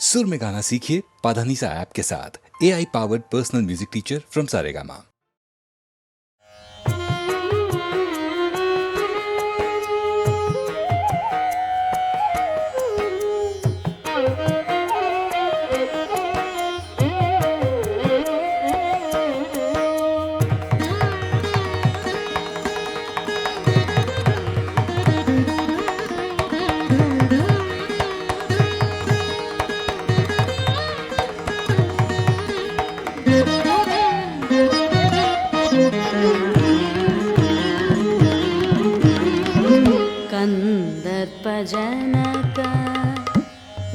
सुर में गाना सीखिए पाधानीसा ऐप के साथ। AI powered personal music teacher from Saregama. कंदर्पजनक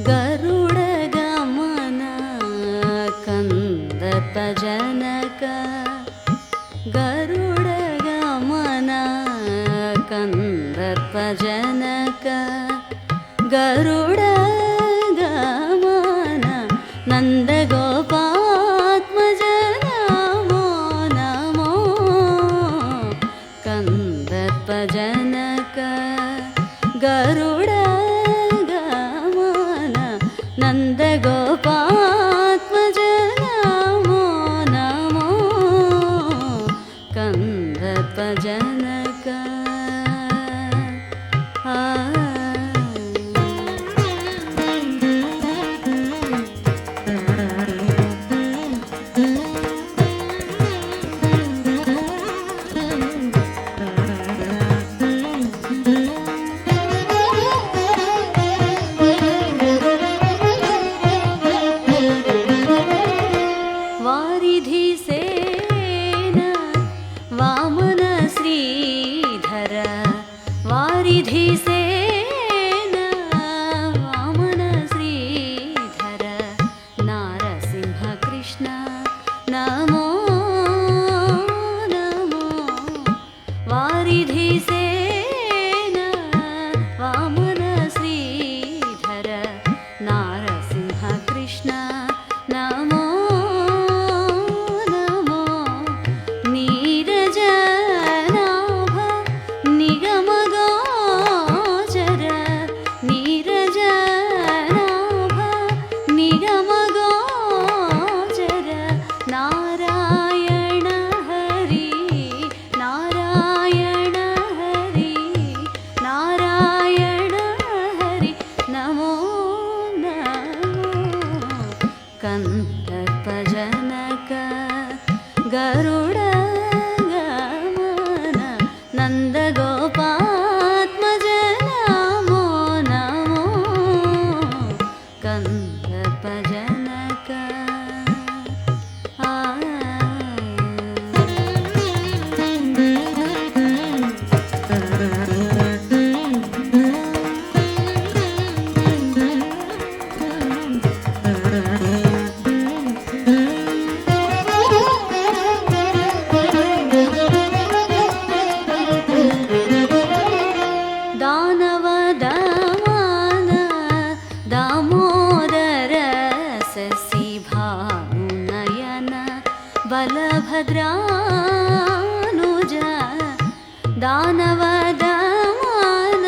गरुडगमन कंदर्पजनक गरुडगमन कंदर्पजनक गरुडगमन नन्दगोपात्मज नमो नमो कंदर्पजनक गरुडगमन नन्दगोपात्मज नमो नमो कंदर्पजनक वारिधिसेन वामन श्रीधर वारिधिसेन वामन श्रीधर नारसिंह कृष्ण नमो नमो वारिधिसेन वामन श्रीधर नारसिंह कृष्ण नमो कंदर्पजनक गरुडगमन नन्दगोपात्मज नमो नमो कंदर्पजनक दानव दमन दामोदर शशि भानुनयन बलभद्रानुज दानव दमन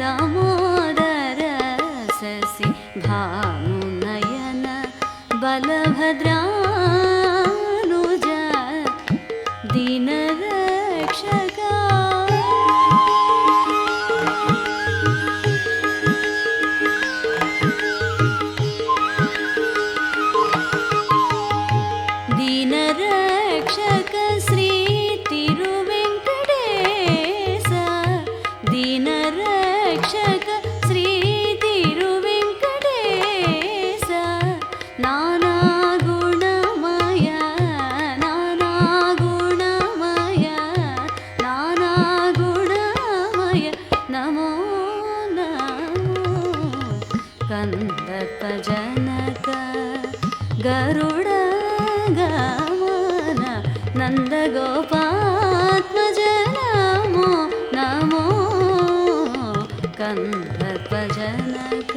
दामोदर शशि भानुनयन बलभद्रानुज दीनरक्षक दीनरक्षक श्री तिरुवेंकटेश दीनरक्षक श्री तिरुवेंकटेश नाना गुणमय नाना गुणमय नाना गुणमय नमो नमो कंदर्पजनक गरुडगमन नन्दगोपात्मज नमो नमो कंदर्पजनक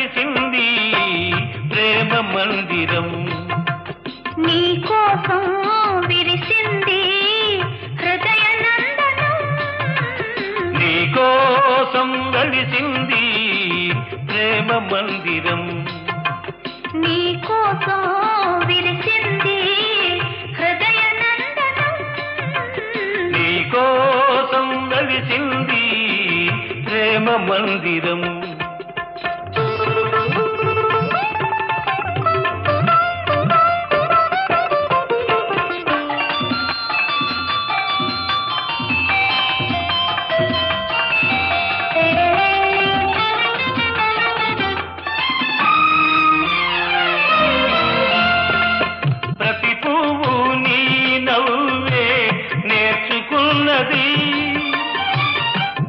వెలిసింది ప్రేమ మందిరం. నీ కోసం విరిసింది హృదయ నందనం. నీ కోసం వెలిసింది ప్రేమ మందిరం. నీ కోసం విరిసింది హృదయ నందనం. నీ కోసం వెలిసింది ప్రేమ మందిరం. ప్రతి పువ్వు నీ నవ్వే నేర్చుకున్నది.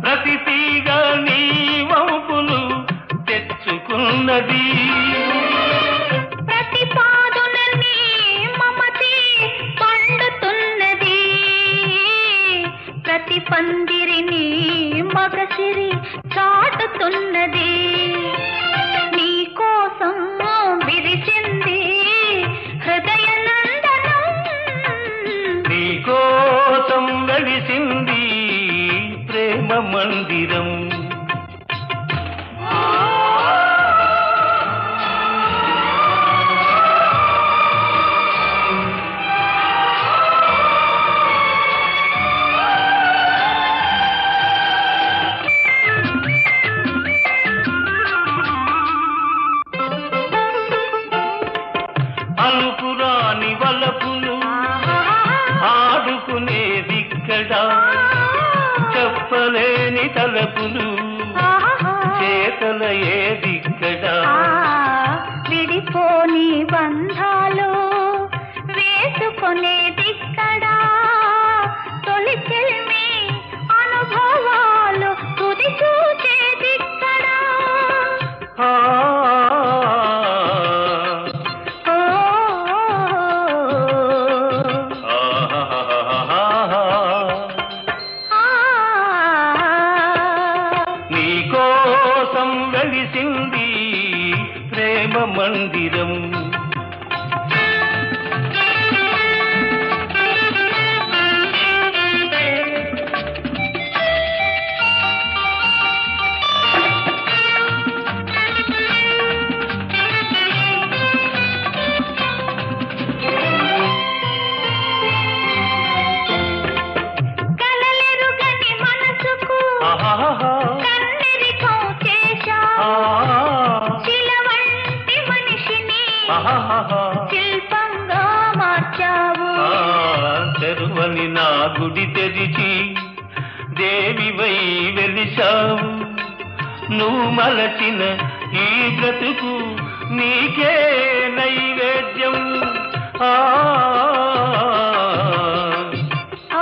ప్రతి తీగ నీ వంపులు తెచ్చుకున్నది. ప్రతి పాదున నీ మమతే పండుతున్నది. ప్రతి పందిరిని మగసిరి చాటుతున్నది. నీ కోసం విరిసింది హృదయ నందనం. నీ కోసం వెలిసింది ప్రేమ మందిరం. అలుపురాని వలపులు ఆడుకునేదిక్కడ. చెప్పలేని తలపులు చేతల ఏదిక్కడ. విడిపోని బంధాలు వేసుకునేదిక్కడా. తొలి చెల్మి అనుభవాలు తుది చూచేదిక్కడా. ఆ, ఓ, ఆ, నీ కోసం వెలిసింది ప్రేమ మందిరం. కలలెరుగని మనసుకు ఆహాహా, కన్నెరికం చేశావు. శిల వంటి మనిషిని ఆహాహా, శిల్పంగా మార్చావు. తెరువని నా గుడి తెరిచి దేవివై వెలిశావు. నువ్వు మలచిన ఈ బ్రతుకు నీకే నైవేద్యం. ఆ, ఓ,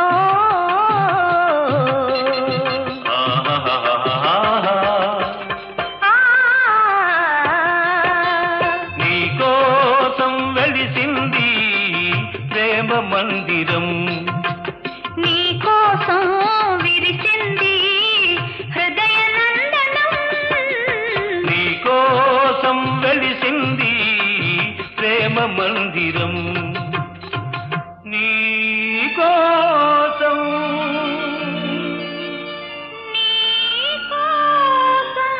ఆహాహాహాహా. ఆ, నీ కోసం వెలిసింది ప్రేమ మందిరం. నీ కోసం విరిసింది హృదయ నందనం. నీ కోసం వెలిసింది ప్రేమ మందిరం. నీ కోసం నీ కోసం.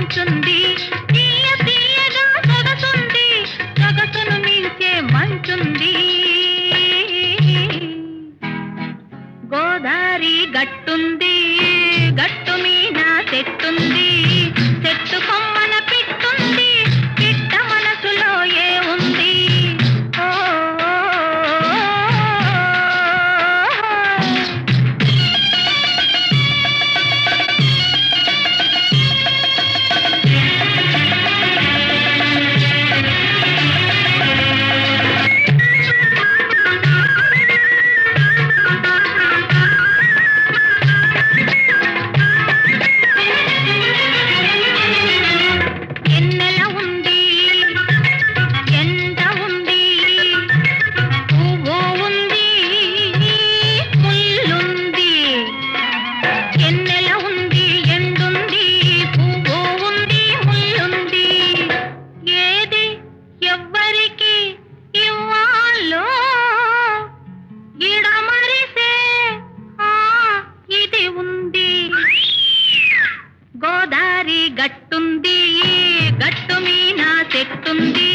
మంచుంది, తీయ తీయగా సొగసుంది, సొగసును మించే మంచుంది. గోదారి గట్టుంది, గట్టు మీద చెట్టుంది, చెట్టు కొమ్మన పిట్టుంది, పిట్ట మనసులో ఏ ఉంది? ఓ ఎన్నెల ఉంది, ఎండ ఉంది, పువ్వు ఉంది, ముల్లుంది. ఎన్నెల ఉంది, ఎండుంది, పువ్వు ఉంది, ముల్లుంది. ఏది ఎవ్వరికి ఇవ్వాలో ఇడమరిసే ఆ ఇది ఉంది. గోదారి గట్టుంది, గట్టు మీద చెట్టుంది,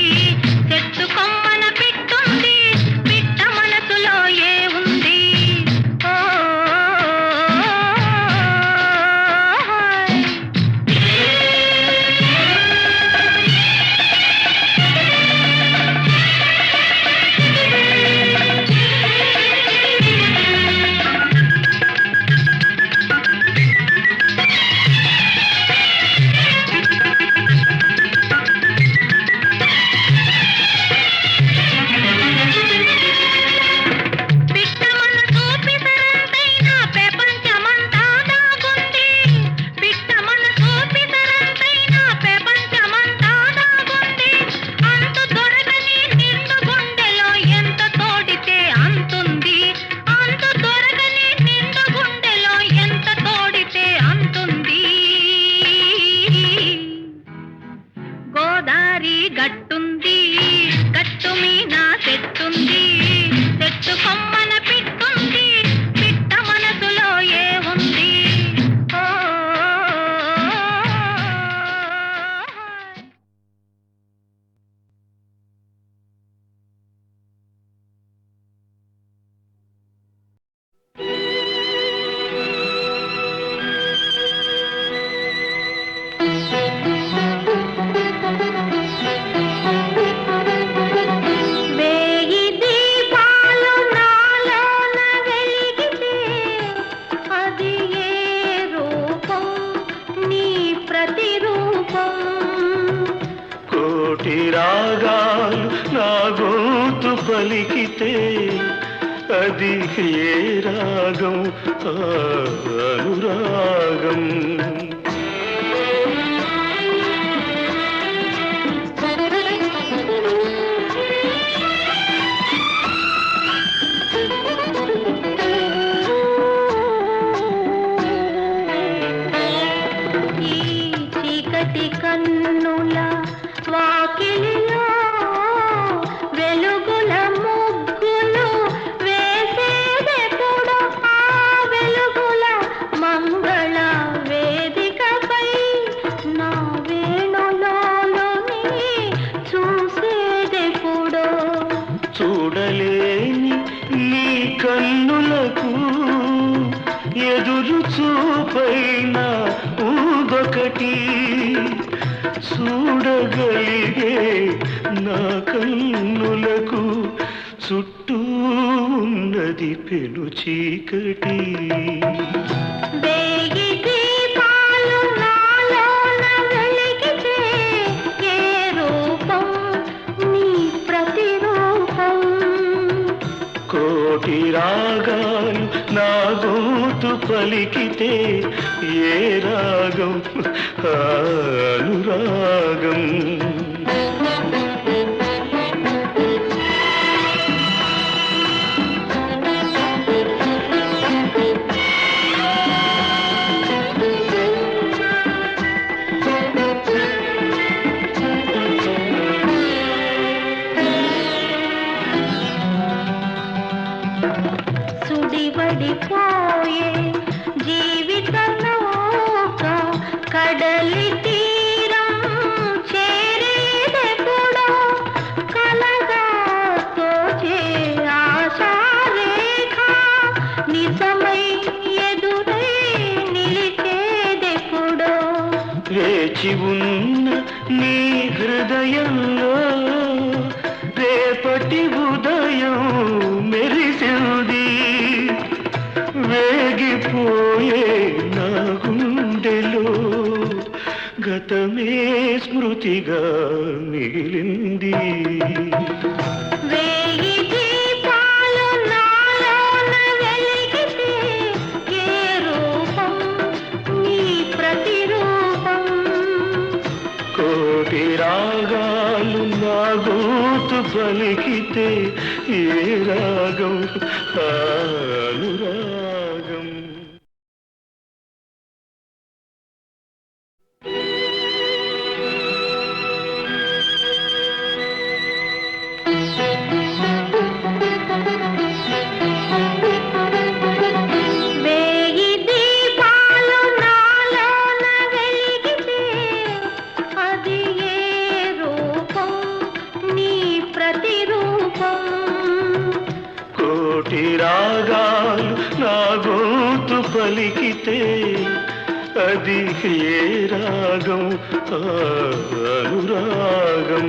చెట్టు కొమ్మన పిట్టుంది, పిట్ట మనసులో ఏ ఉంది? ఓ పిట్ట మనసు పిసరంతైన ప్రపంచమంతా దాగుంది, పిట్ట మనసు పిసరంతైన ప్రపంచమంతా దాగుంది. అంతు దొరకని నిండు గుండెలో ఎంత తోడితే అంతుంది, అంతు దొరకని నిండు గుండెలో ఎంత తోడితే అంతుంది. గోదారి గట్టుంది, గట్టు మీద చెట్టుంది, చెట్టు కొమ్మన పిట్టుంది, పిట్ట మనసులో ఏ ఉంది? ఓ వేయి దీపాలు నాలోన వెలిగితే అది ఏ రూపం? నీ ప్రతిరూపం. కోటి రాగాలు నా గొంతు పలికితే అది ఏ రాగం? ఆ అనురాగం. ఈ చీకటి కన్నుల వాకిలిలో వెలుగుల ముగ్గులు వేసేదెప్పుడు? ఆ వెలుగుల మంగళ వేదికపై నా వేణులోని చూసేదెప్పుడు? చూడలేని నీ కన్నులకు ఎదురు చూపైన ఊగొకటి, చూడగలిగే నా కన్నులకు చుట్టూ ఉన్నది పెను చీకటి. వేయి దీపాలు నాలోన వెలిగితే ఏ రూపం? నీ ప్రతిరూపం. కోటి రాగాలు నా గొంతు పలికితే ఏ రాగం? ఆ అనురాగం. సుడివడిపోయే జీవిత నౌక కడలి తీర వేచి ఉన్న నీ హృదయంలో రేపటి ఉదయం మెరిసింది. వేగిపోయే నా గుండెలో గతమే స్మృతిగా మిగిలింది. వేయి దీపాలు నాలోన వెలిగితే ఏ రూపం నీ ప్రతిరూపం. కోటి రాగాలు నా గోతు పలికితే ఏ రాగం అనురాగం. వేయి దీపాలు నాలోన వెలిగితే అది ఏ రూపం నీ ప్రతిరూపం. కోటి రాగాలు నా గోతు పలికితే అది ఏ రాగం అనురాగం.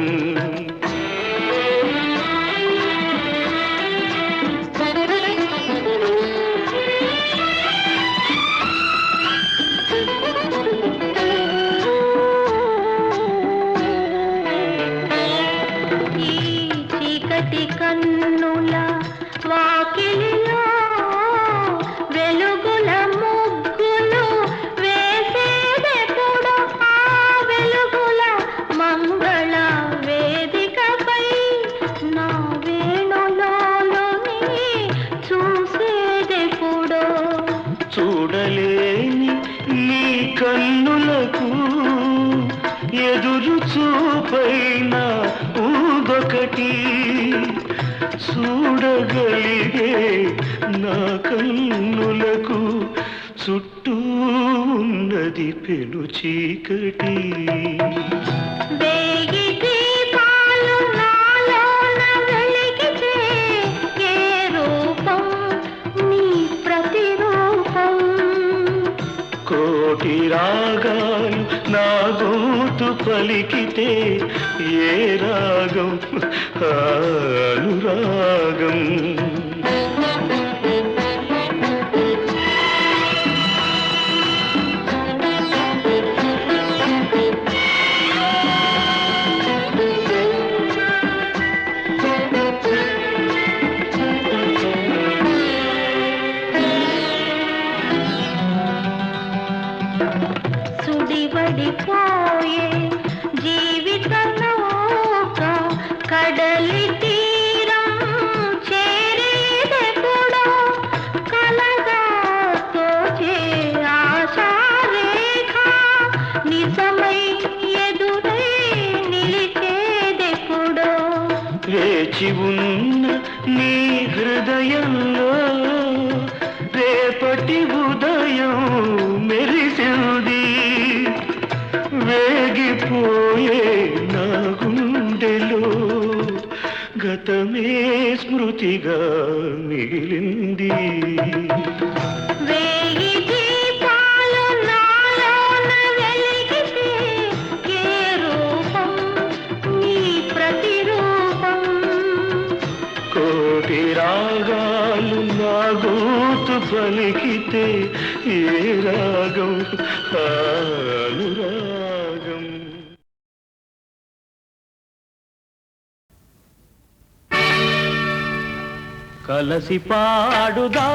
ఈ చీకటి కన్నుల వాకిలిలో వెలుగుల ముగ్గులు వేసేదెప్పుడు. ఆ వెలుగుల మంగళ వేదికపై నా వేణులోని చూసేదెప్పుడు. చూడలేని నీ కన్నులకు ఎదురు చూపైన ఊదొకటి. చూడగలిగే నా కన్నులకు చుట్టూ ఉన్నది పెను చీకటి. వేయి దీపాలు నాలోన వెలిగితే ఏ రూపం నీ ప్రతిరూపం. కోటి రాగాలు నా గోతు పలికితే ఏ రాగం అనురాగం. సుడివడిపోయే జీవిత నౌక కడలి తీరం చేరేదెప్పుడో. కలగా తోచే ఆశారేఖ నిజమై ఎదురై నిలిచేదెప్పుడో. వేచి ఉన్న నీ హృదయంలో రేపటి ఉదయం మెరిసింది. వేగిపోయే నా గుండెలో గతమే స్మృతిగా మిగిలింది. వేయి దీపాలు నాలోన వెలిగితే ఏ రూపం నీ ప్రతిరూపం. కోటి రాగాలు నా గోతు పలికితే ఏ రాగం అనురాగం. కలసి పాడుదాం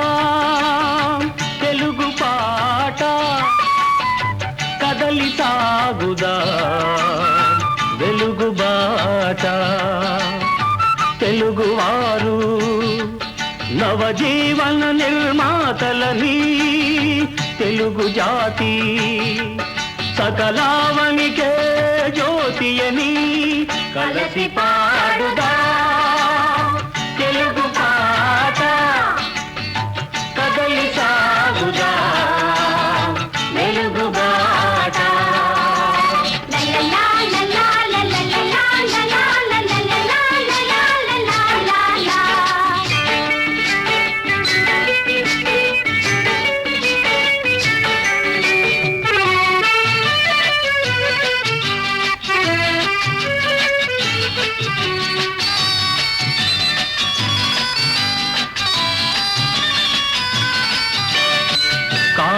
తెలుగు పాట, కదలి సాగుదాం వెలుగు బాట. తెలుగువారు నవజీవన నిర్మాతలని, తెలుగు జాతి సకలావనికే జ్యోతియని. కలసి పాడుదాం తెలుగు పాట, కదలి సాగుదాం వెలుగు బాట.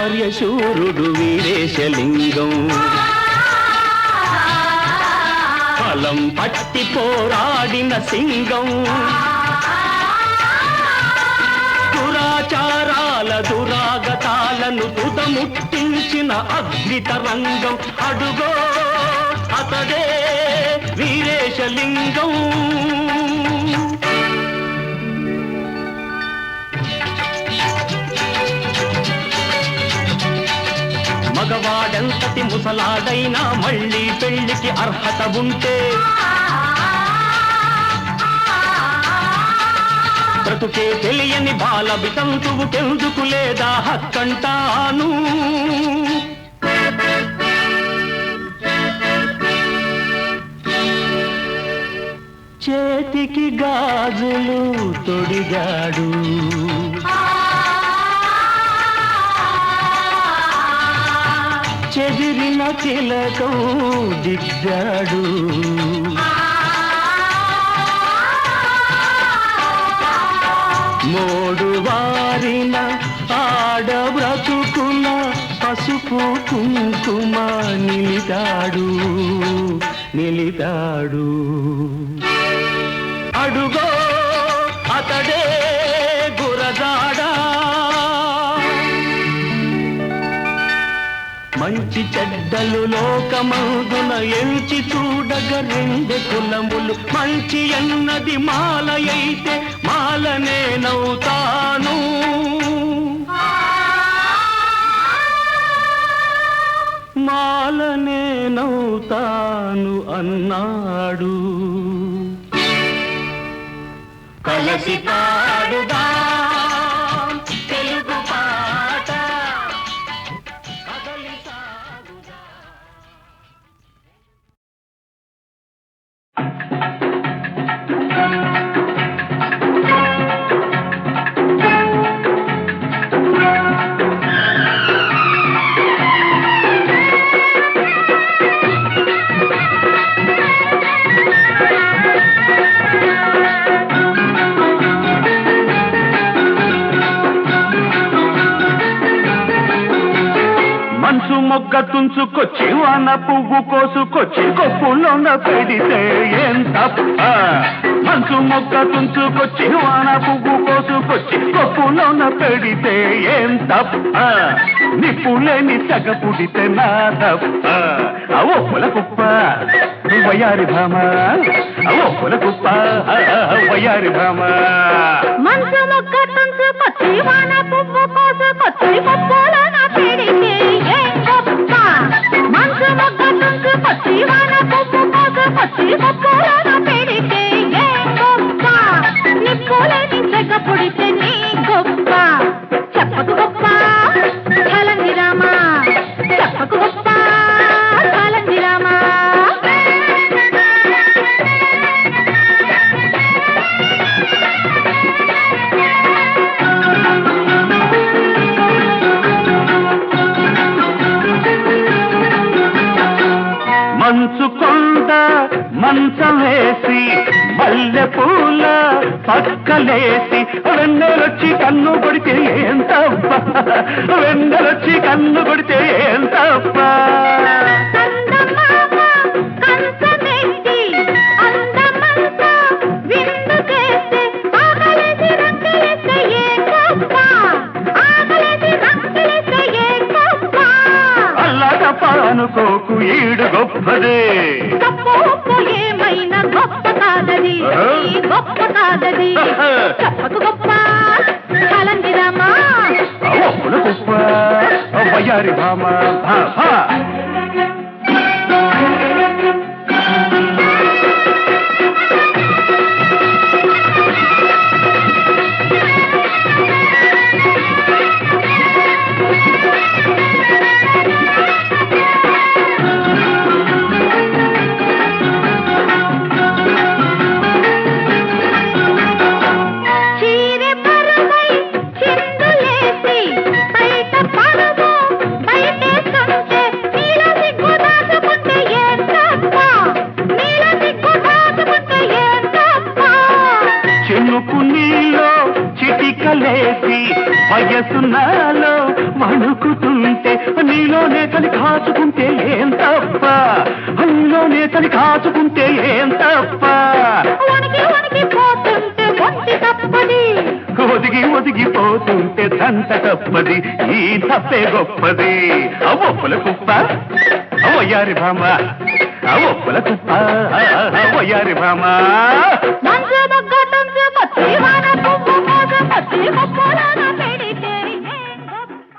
కార్యశూరుడు వీరేశలింగం ఫలం పట్టి పోరాడిన సింగం దురాచారాల దురాగతాలను తుదముట్టించిన అగ్నితరంగం అడుగో అతడే వీరేశలింగం మగవాడెంతటి ముసలాడైనా మళ్ళీ పెళ్లికి అర్హత ఉంటే బ్రతుకే తెలియని బాల వితంతువుకెందుకు లేదా హక్కంటాను చేతికి గాజులు తొడిగాడు చెదిరిన తిలకం దిద్దాడు మోడు వారిన ఆడ బ్రతుకుల పసుపు కుంకుమ నిలిదాడు అడుగో అతడే గురజాడా మంచి చెడ్డలు లోకమందున ఎంచి చూడగ రెండు కులములు మంచి అన్నది మాలయైతే మాలనేనవుతాను మాలనేనవుతాను అన్నాడు కలసి పాడుదా తెలుగు పాట కదలి సాగుదా మొగ్గ తుంచుకొచ్చి వాన పువ్వు కోసుకొచ్చి కొప్పులోన పెడితే ఏం తప్ప మంచు మొగ్గ తుంచుకొచ్చి వాన పువ్వు కోసుకొచ్చి కొప్పులోన పెడితే ఏం తప్ప నిప్పులేని సగ పుడితే నా తప్ప అవో పుల కుప్ప వయారి భామ అవో పుల కుప్ప వయారి భామ మంచు మొగ్గ తుంచుకొచ్చి వాన పువ్వు కోసుకొచ్చి కొప్పులోన పెడితే ఏం గొప్ప మంచు మొగ్గ తుంచుకొచ్చి వాన పువ్వు కోసుకొచ్చి కొప్పులోన పెడితే ఏం గొప్ప నిప్పులేని సగ పుడితే నీ గొప్ప చెప్పకు గొప్ప ఛలంది రామా చెప్పకు గొప్ప ఛలంది రామా మంచు కొండ మంచం వేసి మల్లె పూల పక్కలేసి వెన్నెలొచ్చి కన్ను కొడితే ఏం తప్ప వెన్నెలొచ్చి కన్ను కొడితే ఏం తప్ప అనుకోకు ఈడు గొప్పదే ఏమైనా గొప్ప కాదది గొప్ప కాదది చెప్పకు గొప్ప ఛలంది రామా గొప్ప వయారి భామ వయసు నాలో మణుకుతున్న చలి కాచుకుంటే ఏం తప్ప, హల్లోనే చలి కాచుకుంటే ఏం తప్ప, వణికి వణికి పోతుంటే ఒంటి తప్పది, ఒదిగి ఒదిగిపోతుంటే దంత తప్పది, ఈ తప్పే గొప్పది. ఒప్పుల కుప్ప వయ్యారి భామ, ఒప్పుల కుప్ప వయ్యారి భామ. మంచు బొగ్గటుంచు పచ్చి వాన పువ్వు కోసం పచ్చి కొప్పులను పెడితే ఏం గొప్ప.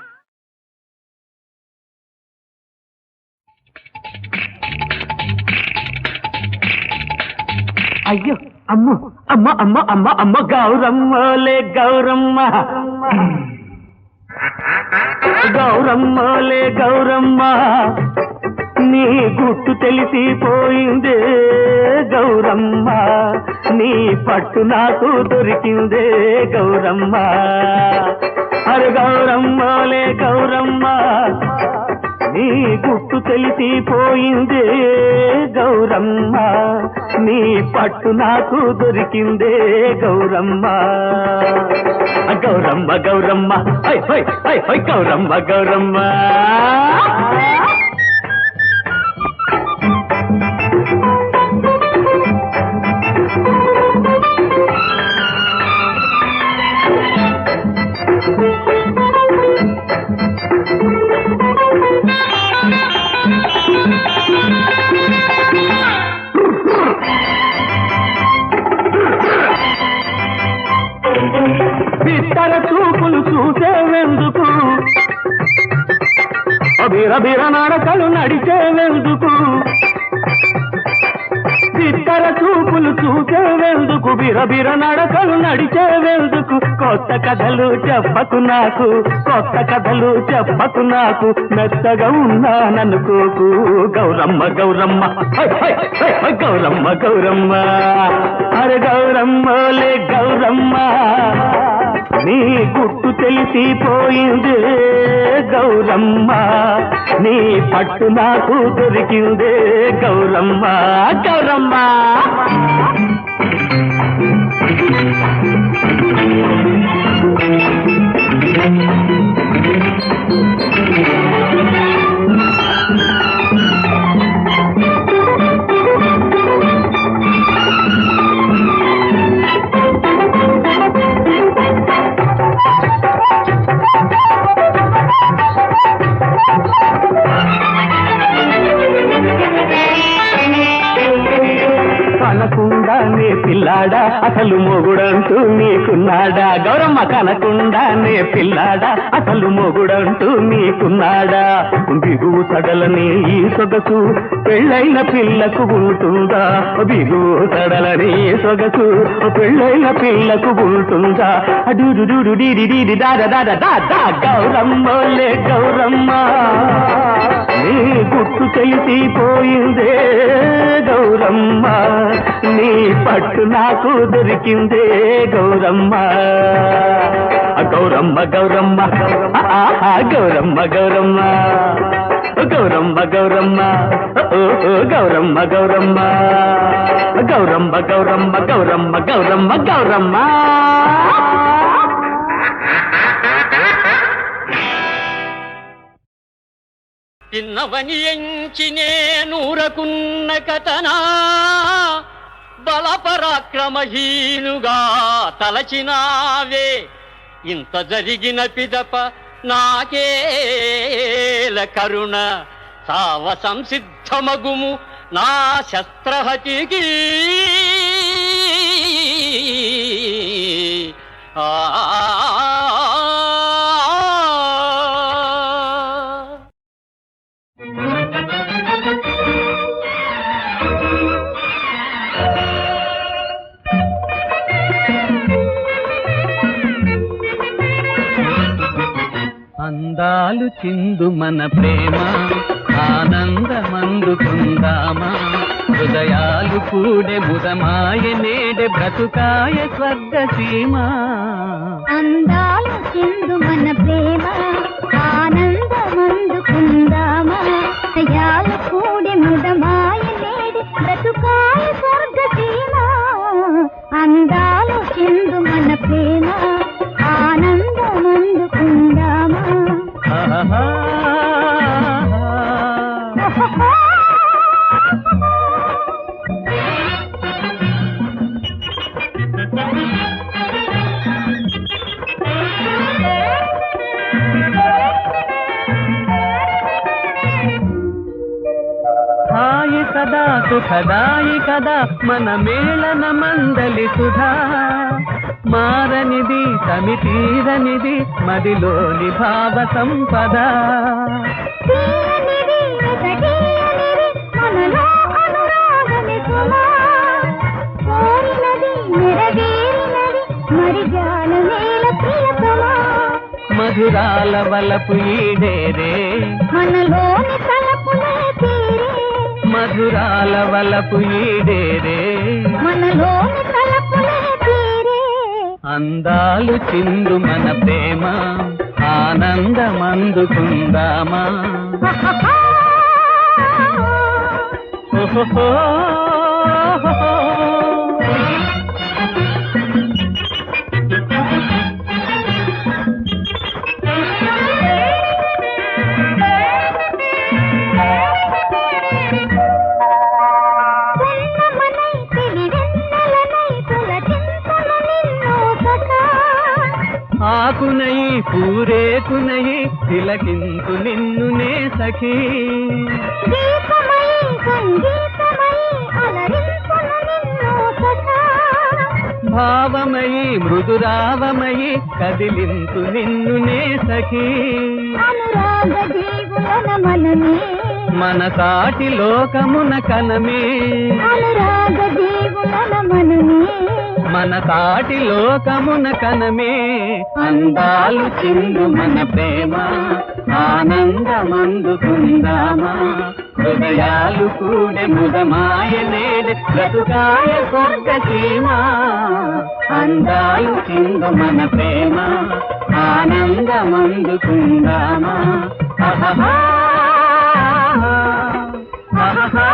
అయ్యో అమ్మ అమ్మ అమ్మ అమ్మ అమ్మ గౌరమ్మలే గౌరమ్మ, గౌరమ్మలే గౌరమ్మ, నీ గుట్టు తెలిసిపోయిందే గౌరమ్మ, నీ పట్టు నాకు దొరికిందే గౌరమ్మ. అరే గౌరమ్మలే గౌరమ్మ, నీ గుట్టు తెలిసిపోయిందే గౌరమ్మ, నీ పట్టు నాకు దొరికిందే గౌరమ్మ. గౌరమ్మ గౌరమ్మ హై హై హై హై గౌరమ్మ గౌరమ్మ. బిత్తర చూపులు చూసేవెందుకు, బిరబిర నడకలు నడిచేవెందుకు, బిత్తర చూపులు చూసేవెందుకు, బిరబిర నడకలు నడిచేవెందుకు, కొత్త కథలు చెప్పకు నాకు, కొత్త కథలు చెప్పకు నాకు, మెత్తగా ఉన్నాననుకోకు గౌరమ్మ గౌరమ్మ హై హై హై హై గౌరమ్మ గౌరమ్మ. అరే గౌరమ్మలే గౌరమ్మ, నీ గుట్టు తెలిసిపోయిందే గౌరమ్మ, నీ పట్టు నాకు దొరికిందే గౌరమ్మ గౌరమ్మ. కనకుండానే పిల్లాడా అసలు మొగుడంటూ నీకున్నాడా, గౌరమ్మ కనకుండానే పిల్లాడా అసలు మొగుడంటూ నీకున్నాడా, బిగువు సడలని ఈ సొగసు పెళ్ళైన పిల్లకు ఉంటుందా, బిగువు సడలని సొగసు పెళ్ళైన పిల్లకు ఉంటుందా, డూడు డూడు డీడి డీడి దాద దాద దాదా గౌరమ్మలే గౌరమ్మ, నీ గుట్టు తెలిసిపోయిందే గౌరమ్మ, నీ పట్టు నాకు దొరికిందే గౌరమ్మ. గౌరమ్మ గౌరమ్మ గౌరమ్మ గౌరమ్మ గౌరమ్మ గౌరమ్మ గౌరమ్మ గౌరమ్మ గౌరమ్మ గౌరమ్మ గౌరమ్మ గౌరమ్మ గౌరమ్మ. చిన్నవని ఎంచి నేనూరకున్న కథనా, బలపరాక్రమహీనుగా తలచినావే, ఇంత జరిగిన పిదప నాకేల కరుణ, సావ సంసిద్ధమగుము నా శస్త్రహతికి. అందాలు చిందు మన ప్రేమ ఆనందమందుకుందామా, హృదయాలు కూడే ముదమాయ నేడే బ్రతుకాయ స్వర్గసీమ. అందాలు చిందు మన ప్రేమ ఆనందమందుకుందామా, హృదయాలు కూడి ముదమాయ నేడి బ్రతుకాయ స్వర్గసీమ. అందాలు చిందు మన ప్రేమ ఆనందమందుకుందామా. సదా సుఖదాయి కదా మన మేళన మందలి సుధా మారనిది సమితీరనిది మదిలోని భావ సంపద తీయనిది, ఎదగేయనిది, మనలో అనురాగమే సుమా. కోరినది నెరవేరినది మరి జానమేల ప్రియతమా. మధురాల వలపు ఈడేరే మనలోని తలపులే తీరే. మధురాల వలపు ఈడేరే మనలోని తలపులే తీరే. అందాలు చిందు మన ప్రేమ ఆనందమందుకుందామా ఓహో పున్నమనై తెలివెన్నెలనై పులకింతును నిన్ను సఖా. ఆకునై పూరేకునై తిలకింతు నిన్నునే సఖీ గీతమై సంగీతమై అలరింపును నిన్ను సఖా. భావమయి మృదురావమయి కదిలింతు నిన్నునే సఖీ అనురాగ జీవులన మనమే. మన సాటి లోకమున కనమే అనురాగ జీవులన మనమే. మన సాటి లోకమున కనమే అందాలు చిందు మన ప్రేమ ఆనందమందుకుందామా హృదయాలు కూడే ముదమాయ నేడే బ్రతుకాయ స్వర్గసీమా అందాలు చిందు మన ప్రేమ ఆనందమందుకుందామా ఆహా ఆహా